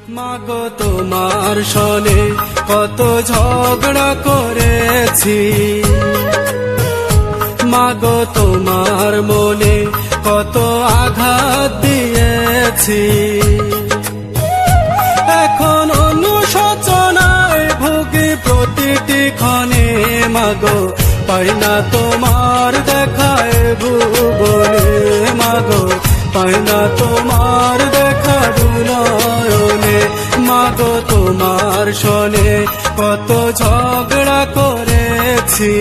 মাগো তোমার সনে কত ঝগড়া করেছি, মাগো তোমার মনে কত আঘাত দিয়েছি। এখন অনুশোচনায় ভুগি প্রতিটি ক্ষণে, মাগো পাই না তোমার দেখায় ভুবনে, মাগো পাই না তোমার দেখা দুনয়নে। মাগো তোমার সনে কত ঝগড়া করেছি,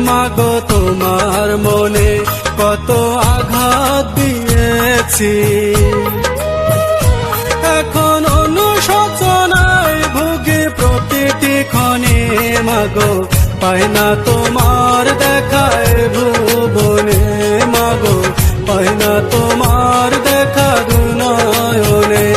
মাগো তোমার মনে কত আঘাত দিয়েছি। এখন অনুশোচনায় ভুগি প্রতিটি ক্ষণে, মাগো পাই না তোমার দেখায় ভুবনে, মাগো পাই না তোমার দেখা দুনয়নে।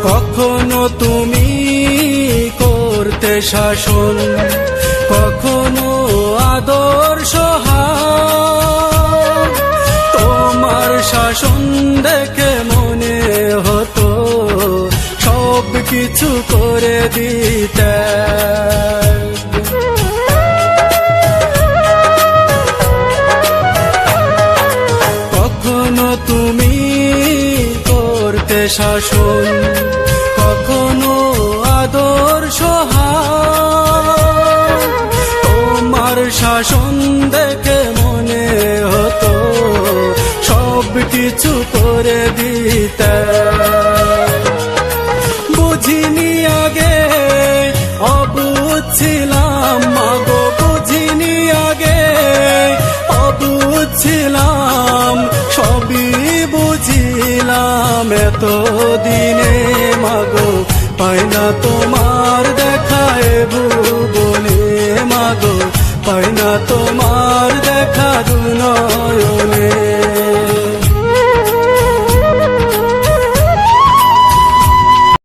কখনো তুমি করতে শাসন, কখনো আদর্শ হার, তোমার শাসন দেখে মনে হতো সব কিছু করে দিতে। কখনো তুমি করতে শাসন, কখনো আদর্শ হার, তোমার শাসন দেখে মনে হতো সব কিছু করে দিতে। বুঝিনি আগে অবুঝ ছিলাম, মাগো বুঝিনি আগে অবুঝ ছিলাম, সবই বুঝিলাম এতদিনে। মাগো পাই না তোমার দেখায় ভুবনে, মাগো পাই না তো